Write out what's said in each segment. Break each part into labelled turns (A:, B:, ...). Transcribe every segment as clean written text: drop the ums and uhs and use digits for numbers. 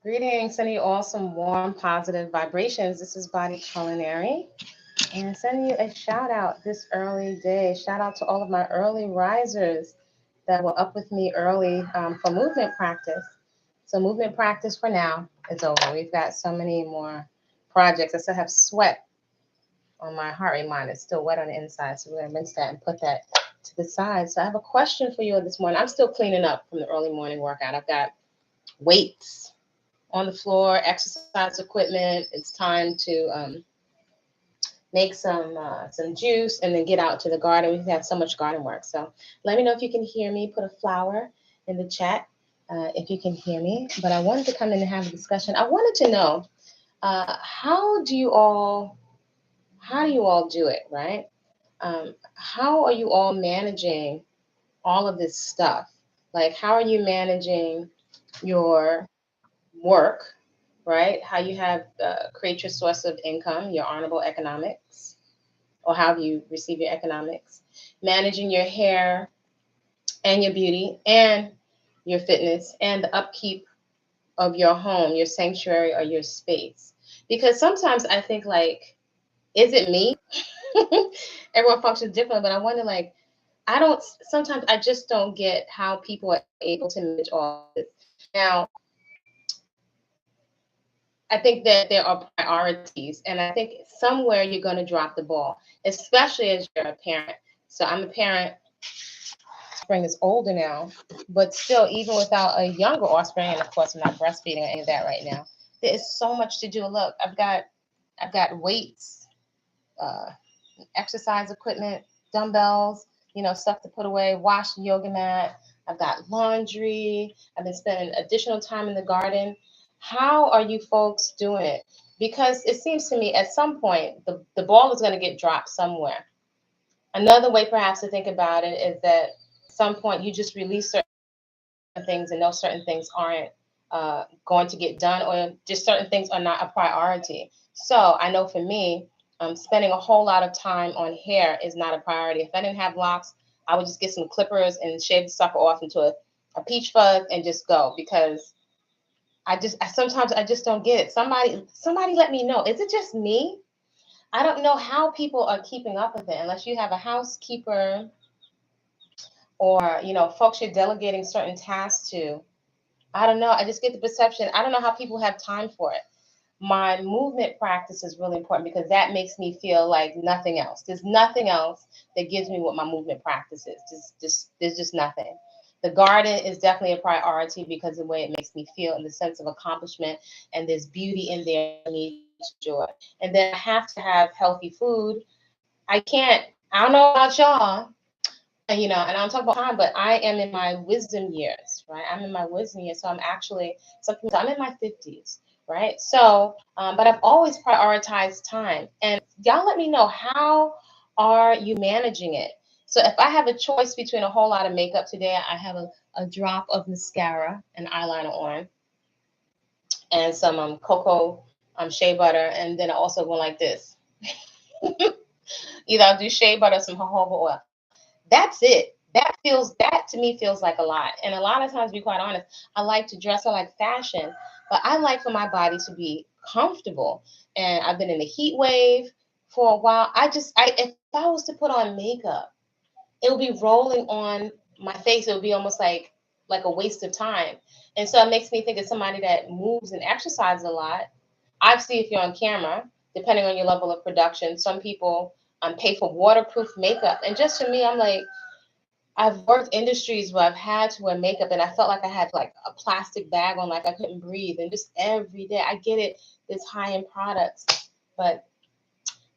A: Greetings, sending you all some warm, positive vibrations. This is Body Culinary, and sending you a shout out this early day. Shout out to all of my early risers that were up with me early for movement practice. So, movement practice for now is over. We've got so many more projects. I still have sweat on my heart rate monitor. It's still wet on the inside, so we're gonna rinse that and put that to the side. So, I have a question for you this morning. I'm still cleaning up from the early morning workout. I've got weights on the floor, exercise equipment. It's time to make some juice and then get out to the garden. We've had so much garden work. So let me know if you can hear me. Put a flower in the chat if you can hear me. But I wanted to come in and have a discussion. I wanted to know how do you all do it, right? How are you all managing all of this stuff? Like, how are you managing your work, right? How you have create your source of income, your honorable economics, or how you receive your economics, managing your hair and your beauty and your fitness and the upkeep of your home, your sanctuary, or your space. Because sometimes I think, like, is it me? Everyone functions differently, but I wonder, like, I don't, sometimes I just don't get how people are able to manage all of this. Now, I think that there are priorities, and I think somewhere you're going to drop the ball, especially as you're a parent. So I'm a parent. Offspring is older now, but still, even without a younger offspring, and of course, I'm not breastfeeding or any of that right now. There is so much to do. Look, I've got weights, uh, exercise equipment, dumbbells, stuff to put away, wash the yoga mat. I've got laundry. I've been spending additional time in the garden. How are you folks doing it? Because it seems to me at some point the ball is going to get dropped somewhere. Another way perhaps to think about it is that at some point you just release certain things and know certain things aren't going to get done, or just certain things are not a priority. So I know for me, spending a whole lot of time on hair is not a priority. If I didn't have locks, I would just get some clippers and shave the sucker off into a peach fuzz and just go, because sometimes I just don't get it. Somebody let me know. Is it just me? I don't know how people are keeping up with it unless you have a housekeeper or folks you're delegating certain tasks to. I don't know. I just get the perception. I don't know how people have time for it. My movement practice is really important because that makes me feel like nothing else. There's nothing else that gives me what my movement practice is. There's just nothing. The garden is definitely a priority because of the way it makes me feel and the sense of accomplishment, and there's beauty in there for me to enjoy. And then I have to have healthy food. I don't know about y'all, and I'm talking about time, but I am in my wisdom years, right? I'm in my wisdom years. So I'm in my 50s, right? So, but I've always prioritized time. And y'all let me know, how are you managing it? So if I have a choice between a whole lot of makeup today, I have a drop of mascara and eyeliner on, and some cocoa shea butter, and then I also go like this. Either I'll do shea butter or some jojoba oil. That's it. That to me feels like a lot. And a lot of times, to be quite honest, I like to dress, I like fashion, but I like for my body to be comfortable. And I've been in a heat wave for a while. If I was to put on makeup, it would be rolling on my face. It would be almost like a waste of time. And so it makes me think of somebody that moves and exercises a lot. Obviously, if you're on camera, depending on your level of production, some people pay for waterproof makeup. And just for me, I'm like, I've worked industries where I've had to wear makeup and I felt like I had like a plastic bag on, like I couldn't breathe. And just every day, I get it, it's high-end products, but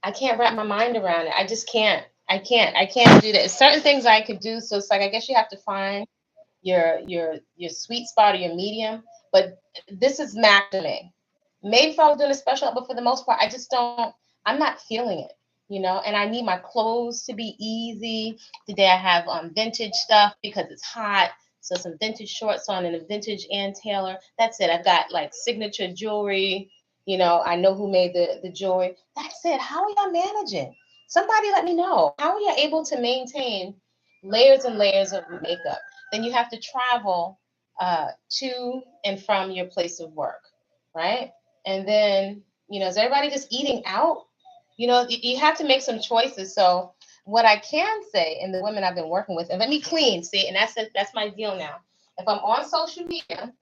A: I can't wrap my mind around it. I just can't. I can't do that. Certain things I could do. So it's like, I guess you have to find your sweet spot or your medium. But this is maximum. Maybe if I was doing a special, but for the most part, I just don't. I'm not feeling it. And I need my clothes to be easy. Today I have vintage stuff because it's hot. So some vintage shorts on and a vintage Ann Taylor. That's it. I've got like signature jewelry. I know who made the jewelry. That's it. How are y'all managing? Somebody let me know. How are you able to maintain layers and layers of makeup? Then you have to travel to and from your place of work. right? And then, you know, is everybody just eating out? You know, you have to make some choices. So what I can say, and the women I've been working with, and let me clean, see, and that's my deal now. If I'm on social media,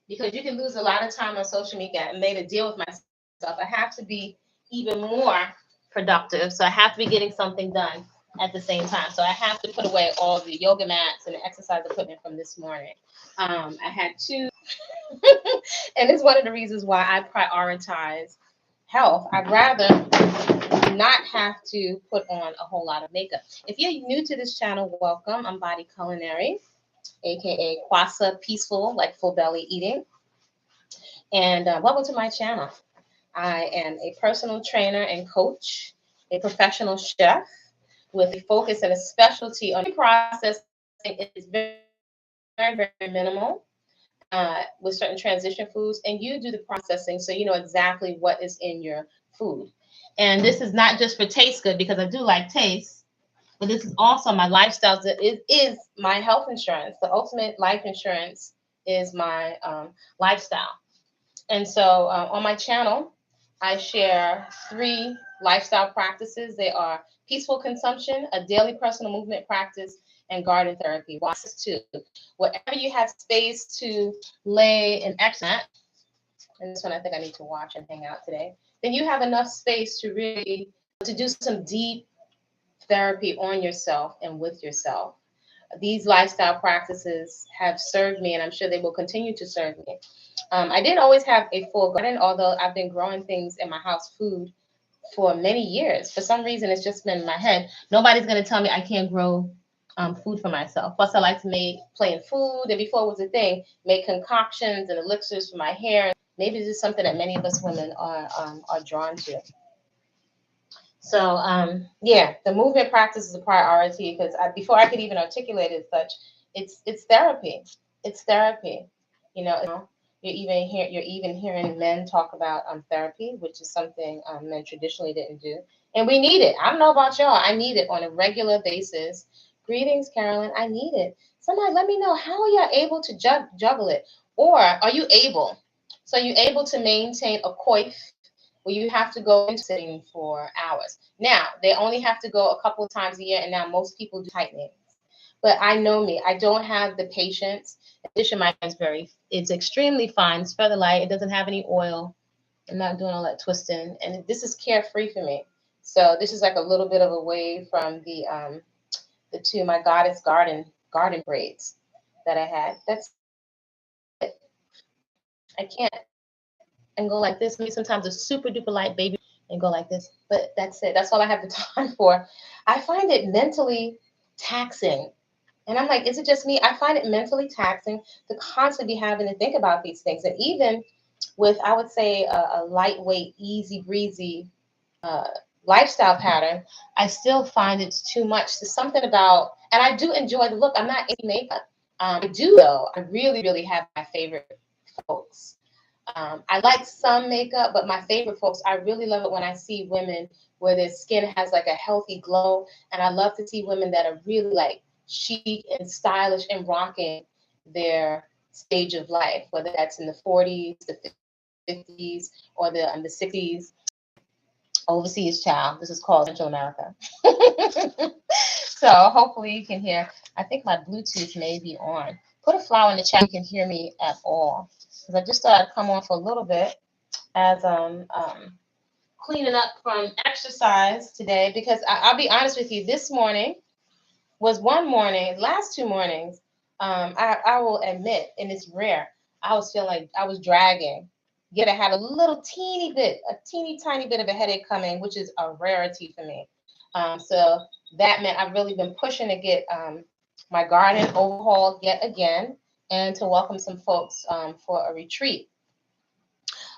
A: because you can lose a lot of time on social media, and made a deal with myself, I have to be even more productive. So I have to be getting something done at the same time. So I have to put away all the yoga mats and the exercise equipment from this morning. I had two, and it's one of the reasons why I prioritize health. I'd rather not have to put on a whole lot of makeup. If you're new to this channel, welcome. I'm Body-Culinary, aka Kwasapeacefull, like full belly eating. And welcome to my channel. I am a personal trainer and coach, a professional chef with a focus and a specialty on processing. Is very, very minimal with certain transition foods, and you do the processing so you know exactly what is in your food. And this is not just for taste good, because I do like taste, but this is also my lifestyle. It is my health insurance. The ultimate life insurance is my lifestyle. And so on my channel, I share 3 lifestyle practices. They are peaceful consumption, a daily personal movement practice, and garden therapy. Watch this too. Wherever you have space to lay an exercise, and this one I think I need to watch and hang out today, then you have enough space to really to do some deep therapy on yourself and with yourself. These lifestyle practices have served me, and I'm sure they will continue to serve me. I didn't always have a full garden, although I've been growing things in my house, food, for many years. For some reason, it's just been in my head. Nobody's going to tell me I can't grow food for myself. Plus, I like to play in food, and before it was a thing, make concoctions and elixirs for my hair. Maybe this is something that many of us women are drawn to. So, yeah, the movement practice is a priority because before I could even articulate it as such, it's therapy. It's therapy. You know, you're even hearing men talk about therapy, which is something men traditionally didn't do, and we need it. I don't know about y'all. I need it on a regular basis. Greetings, Carolyn. I need it. Somebody let me know, how are you able to juggle it, or are you able? So you able to maintain a coif where you have to go into sitting for hours. Now, they only have to go a couple of times a year, and now most people do tightening. But I know me, I don't have the patience. In addition, my hair is it's extremely fine. It's feather light. It doesn't have any oil. I'm not doing all that twisting. And this is carefree for me. So this is like a little bit of away from the my goddess garden braids that I had. That's it. I can't and go like this. Maybe sometimes a super duper light baby and go like this. But that's it. That's all I have the time for. I find it mentally taxing. And I'm like, is it just me? I find it mentally taxing to constantly be having to think about these things. And even with, I would say, a lightweight, easy breezy uh, lifestyle pattern, I still find it's too much. There's something about, and I do enjoy the look. I'm not anti makeup. I do though. I really, really have my favorite folks. I like some makeup, but my favorite folks, I really love it when I see women where their skin has like a healthy glow. And I love to see women that are really like chic and stylish and rocking their stage of life, whether that's in the 40s, the 50s, or the 60s. Overseas child. This is called Central America. So hopefully you can hear. I think my Bluetooth may be on. Put a flower in the chat. You can hear me at all. Because I just thought I'd come on for a little bit as cleaning up from exercise today. Because I'll be honest with you, this morning was one morning, last 2 mornings, I will admit, and it's rare, I was feeling like I was dragging. Yet I had a teeny tiny bit of a headache coming, which is a rarity for me. So that meant I've really been pushing to get my garden overhauled yet again, and to welcome some folks for a retreat.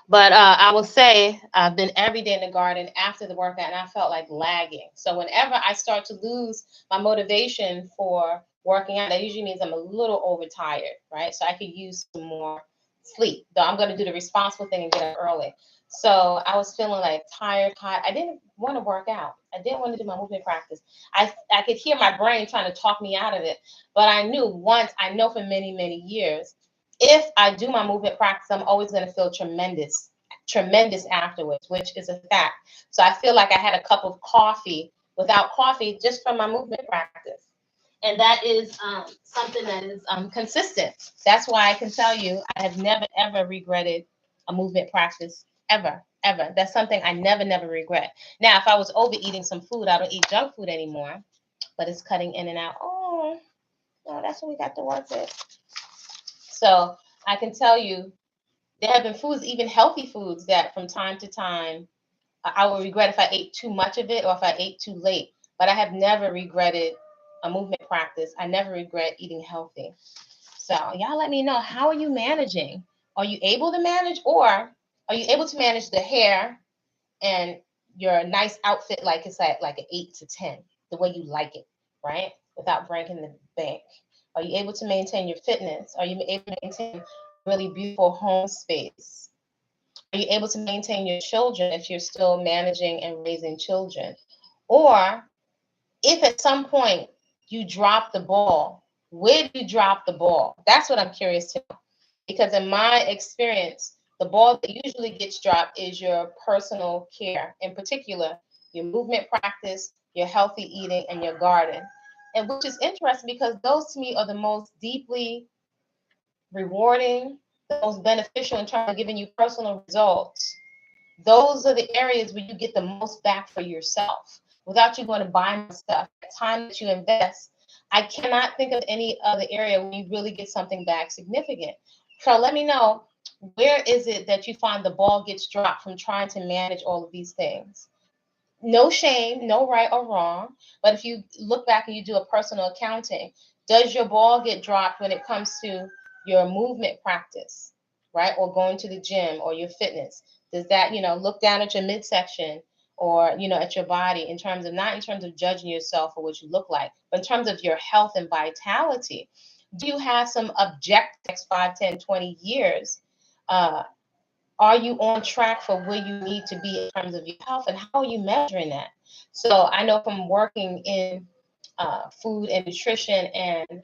A: But I will say I've been every day in the garden after the workout, and I felt like lagging. So whenever I start to lose my motivation for working out, that usually means I'm a little overtired, right? So I could use some more sleep. Though I'm going to do the responsible thing and get up early. So I was feeling like tired. I didn't want to work out. I didn't want to do my movement practice. I could hear my brain trying to talk me out of it. But I knew once, I know for many, many years, if I do my movement practice, I'm always going to feel tremendous, tremendous afterwards, which is a fact. So I feel like I had a cup of coffee without coffee just from my movement practice. And that is something that is consistent. That's why I can tell you I have never, ever regretted a movement practice, ever, ever. That's something I never, never regret. Now, if I was overeating some food, I don't eat junk food anymore, but it's cutting in and out. Oh, no, that's what we got to work with. So I can tell you there have been foods, even healthy foods, that from time to time, I would regret if I ate too much of it or if I ate too late. But I have never regretted a movement practice. I never regret eating healthy. So y'all let me know, how are you managing? Are you able to manage, or are you able to manage the hair and your nice outfit like it's like an 8 to 10, the way you like it, right? Without breaking the bank. Are you able to maintain your fitness? Are you able to maintain a really beautiful home space? Are you able to maintain your children if you're still managing and raising children? Or if at some point you drop the ball, where do you drop the ball? That's what I'm curious to know. Because in my experience, the ball that usually gets dropped is your personal care, in particular, your movement practice, your healthy eating, and your garden. And which is interesting because those to me are the most deeply rewarding, the most beneficial in terms of giving you personal results. Those are the areas where you get the most back for yourself without you going to buy more stuff. The time that you invest, I cannot think of any other area where you really get something back significant. So let me know, where is it that you find the ball gets dropped from trying to manage all of these things? No shame, no right or wrong. But if you look back and you do a personal accounting, does your ball get dropped when it comes to your movement practice, right? Or going to the gym or your fitness? Does that, look down at your midsection or, at your body in terms of, not in terms of judging yourself or what you look like, but in terms of your health and vitality? Do you have some objectives 5, 10, 20 years? Are you on track for where you need to be in terms of your health, and how are you measuring that? So I know from working in food and nutrition and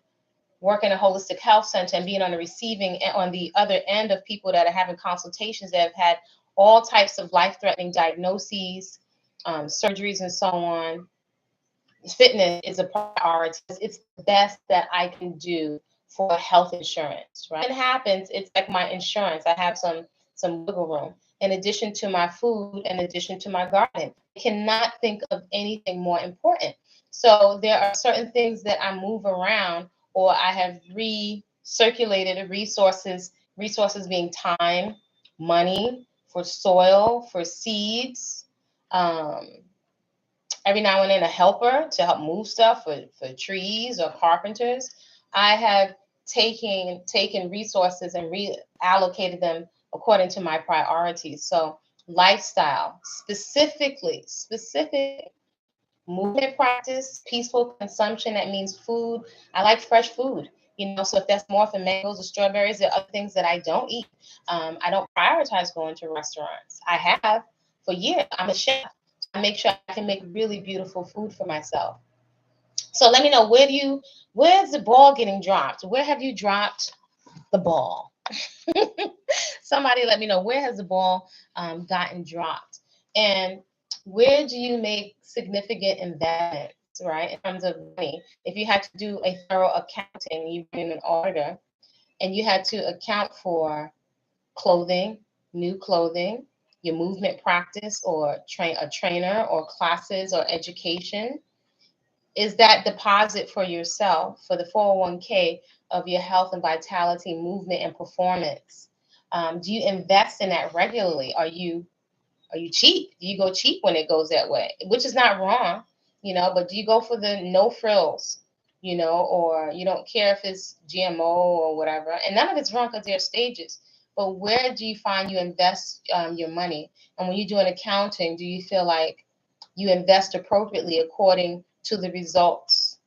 A: working a holistic health center and being on the receiving and on the other end of people that are having consultations that have had all types of life-threatening diagnoses, surgeries, and so on. Fitness is a priority. It's the best that I can do for health insurance, right? When it happens, it's like my insurance. I have some wiggle room. In addition to my food, in addition to my garden, I cannot think of anything more important. So there are certain things that I move around, or I have recirculated resources being time, money, for soil, for seeds, every now and then a helper to help move stuff for trees or carpenters. I have taken resources and reallocated them according to my priorities. So lifestyle, specific movement practice, peaceful consumption, that means food. I like fresh food. So if that's more for mangoes or strawberries, there are other things that I don't eat. I don't prioritize going to restaurants. I have for years. I'm a chef. I make sure I can make really beautiful food for myself. So let me know, where's the ball getting dropped? Where have you dropped the ball? Somebody let me know, where has the ball gotten dropped? And where do you make significant investments, right? In terms of money. If you had to do a thorough accounting, you bring in an auditor, and you had to account for clothing, new clothing, your movement practice, or a trainer, or classes, or education, is that deposit for yourself, for the 401k of your health and vitality, movement, and performance. Do you invest in that regularly? Are you cheap? Do you go cheap when it goes that way? Which is not wrong, but do you go for the no frills, or you don't care if it's GMO or whatever? And none of it's wrong because there are stages. But where do you find you invest your money? And when you do an accounting, do you feel like you invest appropriately according to the results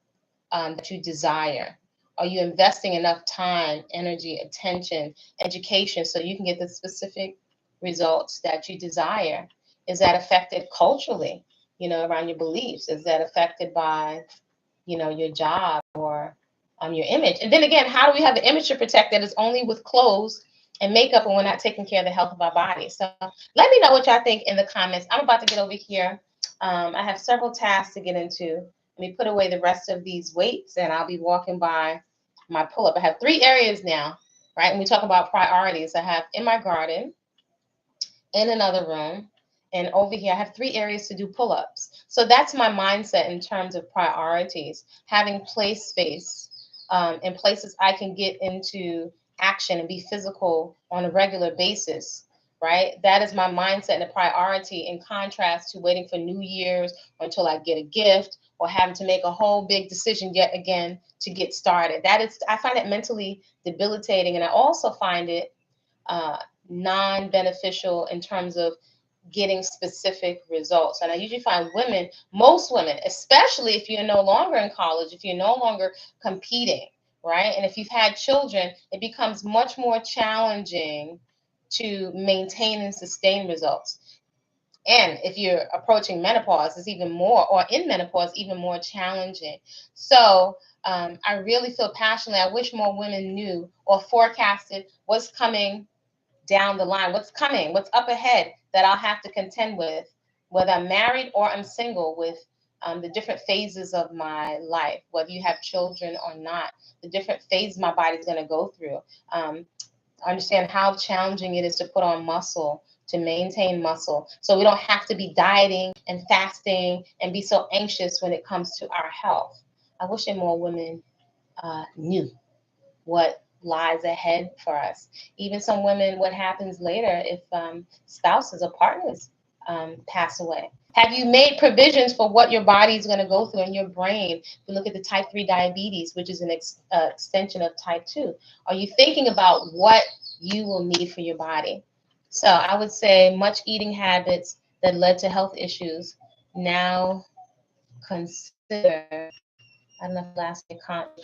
A: that you desire? Are you investing enough time, energy, attention, education so you can get the specific results that you desire? Is that affected culturally, around your beliefs? Is that affected by, your job or your image. And then again, how do we have an image to protect that is only with clothes and makeup, and we're not taking care of the health of our body? So let me know what y'all think in the comments. I'm about to get over here. I have several tasks to get into. Let me put away the rest of these weights, and I'll be walking by my pull-up. I have 3 areas now, right? When we talk about priorities, I have in my garden, in another room, and over here I have 3 areas to do pull-ups. So that's my mindset in terms of priorities, having play space in places I can get into action and be physical on a regular basis, right? That is my mindset and a priority, in contrast to waiting for New Year's or until I get a gift, or having to make a whole big decision yet again to get started. That is, I find it mentally debilitating, and I also find it non-beneficial in terms of getting specific results. And I usually find women, most women, especially if you're no longer in college, if you're no longer competing, right? And if you've had children, it becomes much more challenging to maintain and sustain results. And if you're approaching menopause, it's even more, or in menopause, even more challenging. So I really feel passionately. I wish more women knew or forecasted what's coming down the line, what's coming, what's up ahead that I'll have to contend with, whether I'm married or I'm single, with the different phases of my life, whether you have children or not, the different phases my body's going to go through. Understand how challenging it is to put on muscle, to maintain muscle, so we don't have to be dieting and fasting and be so anxious when it comes to our health. I wish that more women knew what lies ahead for us. Even some women, what happens later if spouses or partners pass away. Have you made provisions for what your body is going to go through in your brain? If you look at the type 3 diabetes, which is an extension of type 2, are you thinking about what you will need for your body? So I would say much eating habits that led to health issues now consider, I don't know if last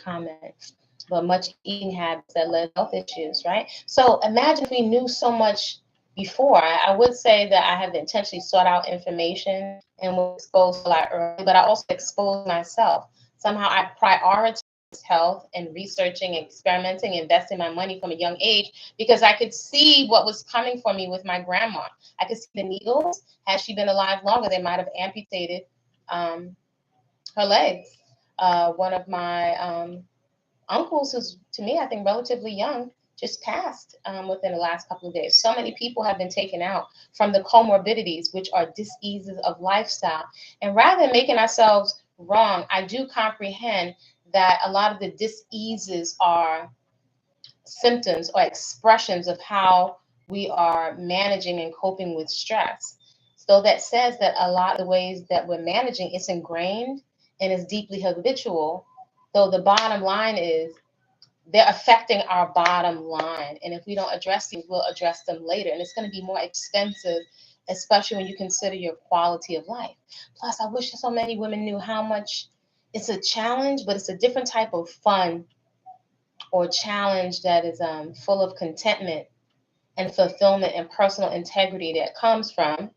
A: comment, but much eating habits that led to health issues, right? So imagine if we knew so much before. I would say that I have intentionally sought out information and was exposed a lot early, but I also exposed myself. Somehow I prioritized health and researching, experimenting, investing my money from a young age, because I could see what was coming for me with my grandma. I could see the needles. Had she been alive longer, they might have amputated her legs. One of my uncles, who's to me, I think, relatively young, just passed within the last couple of days. So many people have been taken out from the comorbidities, which are diseases of lifestyle. And rather than making ourselves wrong, I do comprehend that a lot of the diseases are symptoms or expressions of how we are managing and coping with stress. So that says that a lot of the ways that we're managing, it's ingrained and is deeply habitual, though the bottom line is they're affecting our bottom line. And if we don't address these, we'll address them later. And it's going to be more expensive, especially when you consider your quality of life. Plus, I wish so many women knew how much it's a challenge, but it's a different type of fun or challenge that is full of contentment and fulfillment and personal integrity that comes from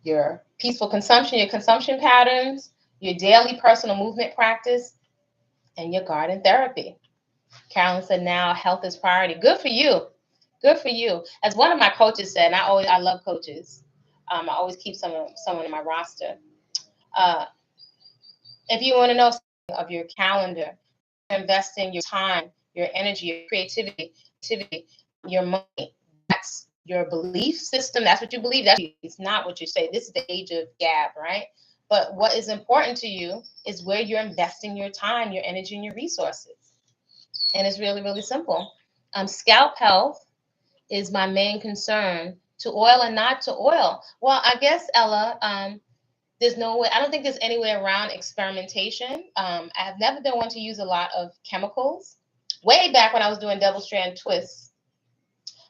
A: your peaceful consumption, your consumption patterns, your daily personal movement practice, and your garden therapy. Carolyn said, now health is priority. Good for you. Good for you. As one of my coaches said, and I love coaches. I always keep someone in my roster. If you want to know something of your calendar, investing your time, your energy, your creativity, your money, that's your belief system. That's what you believe. It's not what you say. This is the age of Gab, right? But what is important to you is where you're investing your time, your energy, and your resources. And it's really, really simple. Scalp health is my main concern. To oil and not to oil. Well, I guess, Ella, there's no way, I don't think there's any way around experimentation. I have never been one to use a lot of chemicals. Way back when I was doing double strand twists,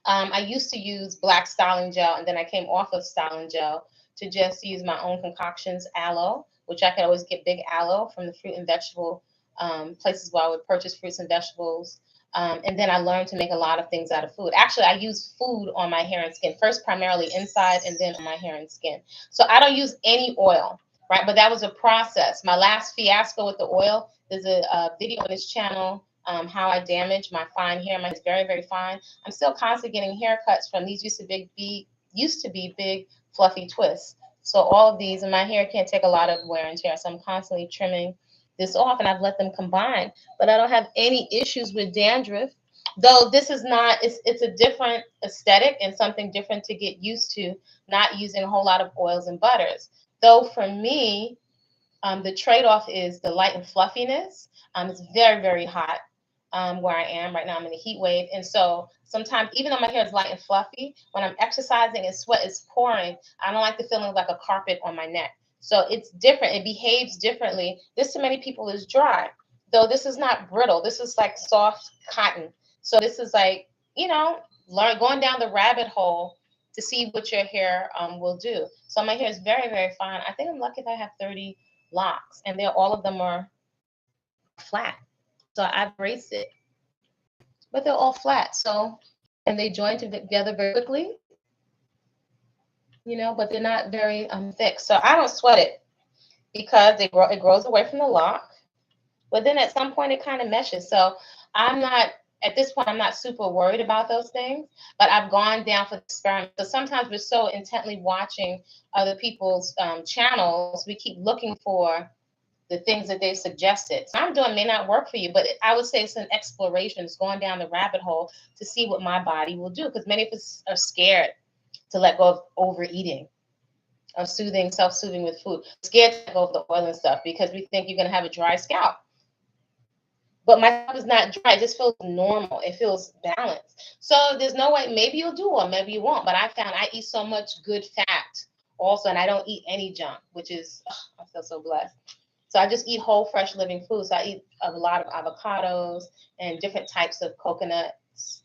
A: I used to use black styling gel, and then I came off of styling gel to just use my own concoctions, aloe, which I could always get big aloe from the fruit and vegetable places where I would purchase fruits and vegetables. And then I learned to make a lot of things out of food. Actually, I use food on my hair and skin, first primarily inside and then on my hair and skin. So I don't use any oil, right? But that was a process. My last fiasco with the oil, there's a video on this channel, how I damaged my fine hair. Mine is very, very fine. I'm still constantly getting haircuts from these used to be big, fluffy twists. So all of these, and my hair can't take a lot of wear and tear. So I'm constantly trimming this off, and I've let them combine. But I don't have any issues with dandruff. Though this is not, it's a different aesthetic and something different to get used to, not using a whole lot of oils and butters. Though for me, the trade-off is the light and fluffiness. It's very, very hot where I am right now. I'm in a heat wave. And so sometimes, even though my hair is light and fluffy, when I'm exercising and sweat is pouring, I don't like the feeling of like a carpet on my neck. So it's different. It behaves differently. This to many people is dry, though this is not brittle. This is like soft cotton. So this is like, you know, going down the rabbit hole to see what your hair will do. So my hair is very, very fine. I think I'm lucky if I have 30 locks, and all of them are flat. So I've braced it, but they're all flat. So, and they join together very quickly, you know, but they're not very thick. So I don't sweat it because it grows away from the lock. But then at some point it kind of meshes. So at this point, I'm not super worried about those things, but I've gone down for the experiment. So sometimes we're so intently watching other people's channels, we keep looking for the things that they've suggested. So I'm doing may not work for you, but I would say it's an exploration. It's going down the rabbit hole to see what my body will do, because many of us are scared to let go of overeating, of self-soothing with food. Scared to let go of the oil and stuff because we think you're going to have a dry scalp. But my scalp is not dry. It just feels normal. It feels balanced. So there's no way, maybe you'll do or maybe you won't. But I found I eat so much good fat also, and I don't eat any junk, which is, I feel so blessed. So I just eat whole, fresh, living food. So I eat a lot of avocados and different types of coconuts,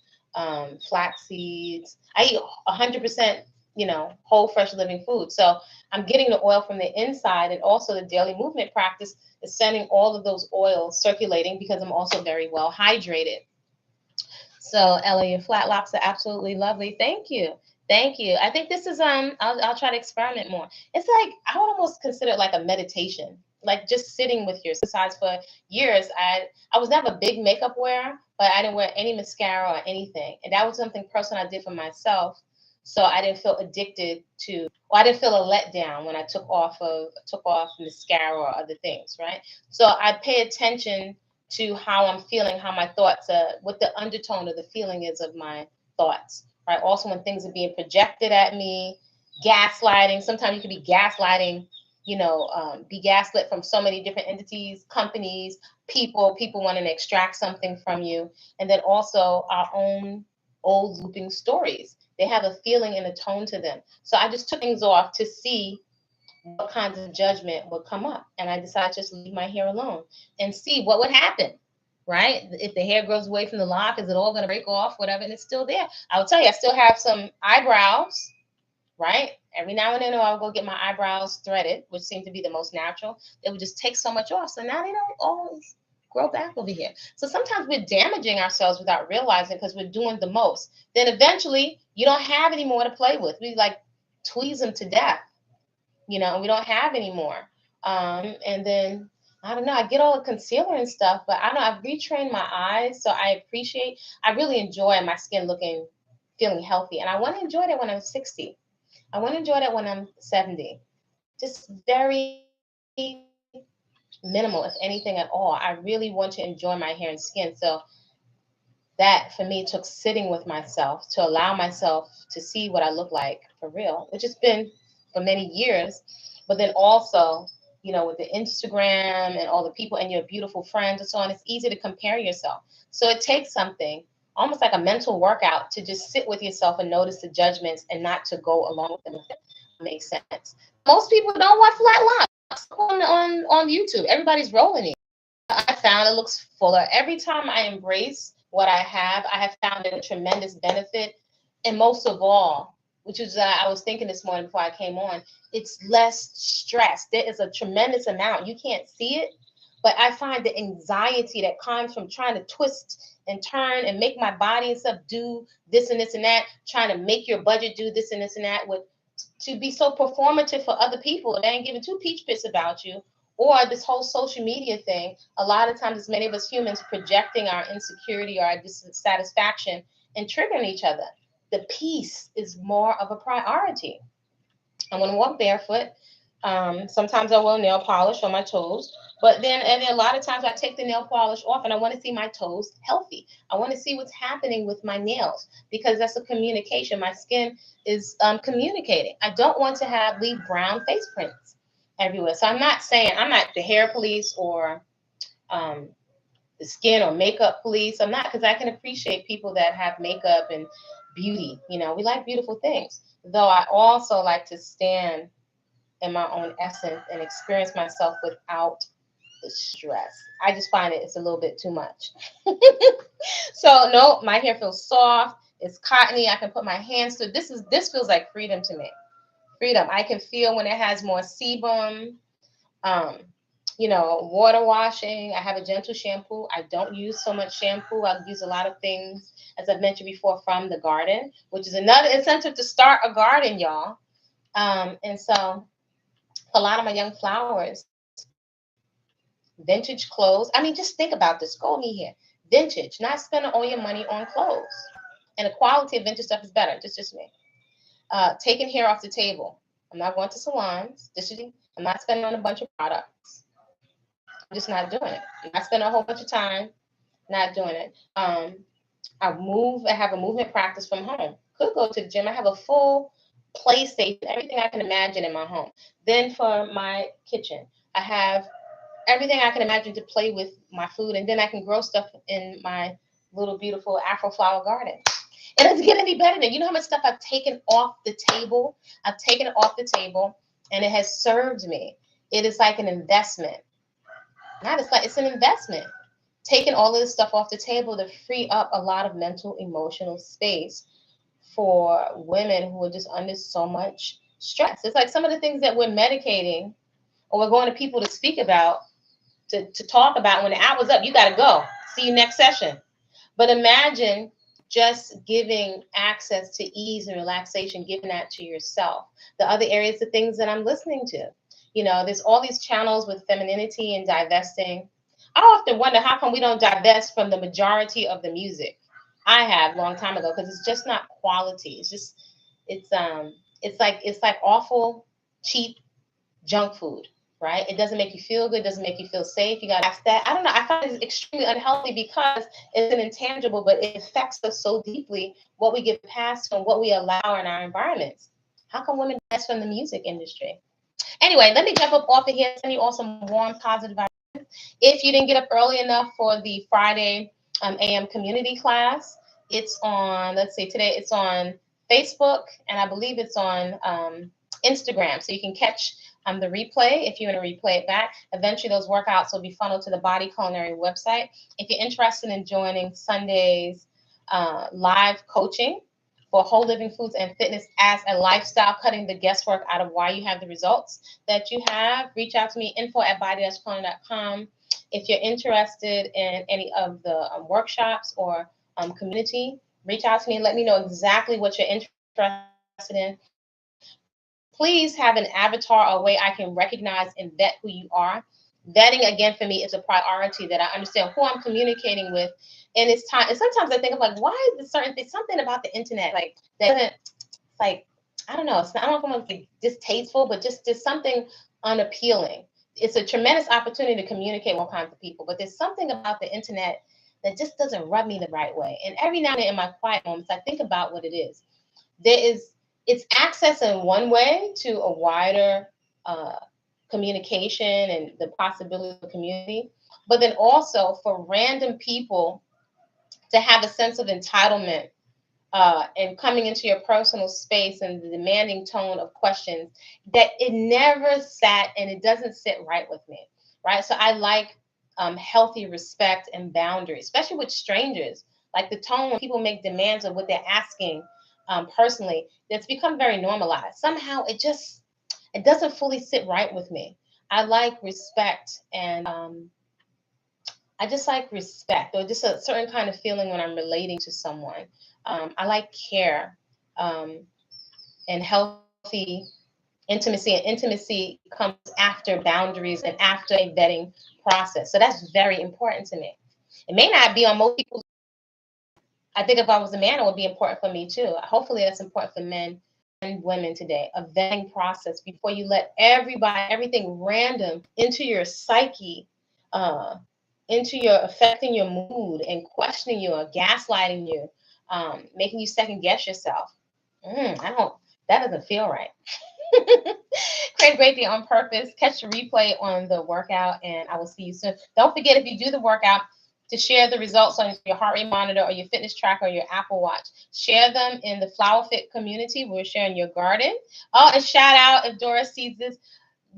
A: flax seeds. I eat 100%, you know, whole, fresh, living food. So I'm getting the oil from the inside, and also the daily movement practice is sending all of those oils circulating because I'm also very well hydrated. So Ella, your flat locks are absolutely lovely. Thank you. Thank you. I think this is, I'll try to experiment more. It's like, I would almost consider it like a meditation, like just sitting with your sides. For years, I was never a big makeup wearer, but I didn't wear any mascara or anything. And that was something personal I did for myself. So I didn't feel addicted to, or I didn't feel a letdown when I took off mascara or other things, right? So I pay attention to how I'm feeling, how my thoughts are, what the undertone of the feeling is of my thoughts, right? Also when things are being projected at me, gaslighting. Sometimes you can be gaslighting, you know, be gaslit from so many different entities, companies, people wanting to extract something from you. And then also our own old looping stories. They have a feeling and a tone to them. So I just took things off to see what kinds of judgment would come up. And I decided to just leave my hair alone and see what would happen, right? If the hair grows away from the lock, is it all going to break off, whatever, and it's still there. I will tell you, I still have some eyebrows, right? Every now and then I'll go get my eyebrows threaded, which seemed to be the most natural. They would just take so much off. So now they don't always grow back over here. So sometimes we're damaging ourselves without realizing because we're doing the most. Then eventually you don't have any more to play with. We like tweeze them to death, you know, and we don't have any more. And then I don't know, I get all the concealer and stuff, but I don't know, I've retrained my eyes. So I really enjoy my skin feeling healthy. And I want to enjoy that when I'm 60. I want to enjoy that when I'm 70. Just very minimal, if anything at all. I really want to enjoy my hair and skin. So that for me took sitting with myself to allow myself to see what I look like for real, which has been for many years. But then also, you know, with the Instagram and all the people and your beautiful friends and so on, it's easy to compare yourself. So it takes something, almost like a mental workout, to just sit with yourself and notice the judgments and not to go along with them. If it makes sense. Most people don't want flat locks on YouTube. Everybody's rolling it. I found it looks fuller. Every time I embrace what I have found it a tremendous benefit. And most of all, which is I was thinking this morning before I came on, it's less stress. There is a tremendous amount. You can't see it, but I find the anxiety that comes from trying to twist and turn and make my body and stuff do this and this and that, trying to make your budget do this and this and that with to be so performative for other people. They ain't giving two peach pits about you. Or this whole social media thing, a lot of times, as many of us humans projecting our insecurity or our dissatisfaction and triggering each other. The peace is more of a priority. I want to walk barefoot. Sometimes I wear nail polish on my toes, but then a lot of times I take the nail polish off and I want to see my toes healthy. I want to see what's happening with my nails because that's a communication. My skin is communicating. I don't want to leave brown face prints everywhere. So I'm not the hair police or the skin or makeup police. I'm not, because I can appreciate people that have makeup and beauty. You know, we like beautiful things. Though I also like to stand in my own essence and experience myself without the stress. I just find it's a little bit too much. So no, my hair feels soft. It's cottony. I can put my hands through. This feels like freedom to me. Freedom. I can feel when it has more sebum. Water washing. I have a gentle shampoo. I don't use so much shampoo. I use a lot of things, as I've mentioned before, from the garden, which is another incentive to start a garden, y'all. And so a lot of my young flowers, vintage clothes. I mean, just think about this. Go me here. Vintage, not spending all your money on clothes. And the quality of vintage stuff is better. Just me. Taking hair off the table. I'm not going to salons. I'm not spending on a bunch of products. I'm just not doing it. I'm not spending a whole bunch of time not doing it. I have a movement practice from home. Could go to the gym. I have a full PlayStation, everything I can imagine in my home. Then for my kitchen, I have everything I can imagine to play with my food, and then I can grow stuff in my little beautiful Afro flower garden. It doesn't get any better than, you know how much stuff I've taken off the table? I've taken it off the table, and it has served me. It is like an investment. It's an investment. Taking all of this stuff off the table to free up a lot of mental, emotional space for women who are just under so much stress. It's like some of the things that we're medicating or we're going to people to speak about, to talk about. When the hour's up, you got to go. See you next session. But imagine just giving access to ease and relaxation, giving that to yourself. The other areas, the things that I'm listening to. You know, there's all these channels with femininity and divesting. I often wonder how come we don't divest from the majority of the music. I have a long time ago, because it's just not quality. It's like awful, cheap junk food, right? It doesn't make you feel good, doesn't make you feel safe. You got to ask that. I don't know. I find it extremely unhealthy because it's an intangible, but it affects us so deeply, what we get past and what we allow in our environments. How come women divest from the music industry? Anyway, let me jump up off of here, send you all some warm, positive vibes. If you didn't get up early enough for the Friday AM community class, it's on, today it's on Facebook, and I believe it's on Instagram. So you can catch the replay if you want to replay it back. Eventually, those workouts will be funneled to the Body-Culinary website. If you're interested in joining Sunday's live coaching for whole living foods and fitness as a lifestyle, cutting the guesswork out of why you have the results that you have, reach out to me, info@body-culinary.com. If you're interested in any of the workshops or community, reach out to me and let me know exactly what you're interested in. Please have an avatar, a way I can recognize and vet who you are. Vetting, again, for me is a priority, that I understand who I'm communicating with. And it's time. And sometimes I think of like, why is something about the internet like that? Like, I don't know. I don't know if I'm going to be distasteful, but just there's something unappealing. It's a tremendous opportunity to communicate with all kinds of people, but there's something about the internet that just doesn't rub me the right way. And every now and then in my quiet moments, I think about what it is. It's access in one way to a wider communication and the possibility of community, but then also for random people to have a sense of entitlement and coming into your personal space and the demanding tone of questions that it never sat and it doesn't sit right with me, right? So I like healthy respect and boundaries, especially with strangers. Like the tone when people make demands of what they're asking personally, that's become very normalized. Somehow it doesn't fully sit right with me. I like respect, and I just like respect, or just a certain kind of feeling when I'm relating to someone. I like care and healthy intimacy, and intimacy comes after boundaries and after a vetting process. So that's very important to me. It may not be on most people's. I think if I was a man, it would be important for me too. Hopefully that's important for men and women today. A vetting process before you let everything random into your psyche, into your affecting your mood and questioning you or gaslighting you, making you second guess yourself. That doesn't feel right. Create a great day on purpose. Catch the replay on the workout, and I will see you soon. Don't forget, if you do the workout, to share the results on your heart rate monitor or your fitness tracker or your Apple Watch. Share them in the Flower Fit community. We're sharing your garden. Oh, and shout out if Dora sees this.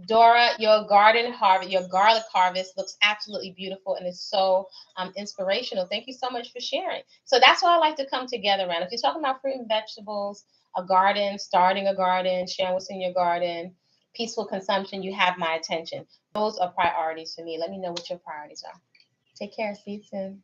A: Dora, your garlic harvest looks absolutely beautiful and is so inspirational. Thank you so much for sharing. So that's what I like to come together around. If you're talking about fruit and vegetables, a garden, starting a garden, sharing what's in your garden, peaceful consumption, you have my attention. Those are priorities for me. Let me know what your priorities are. Take care. See you soon.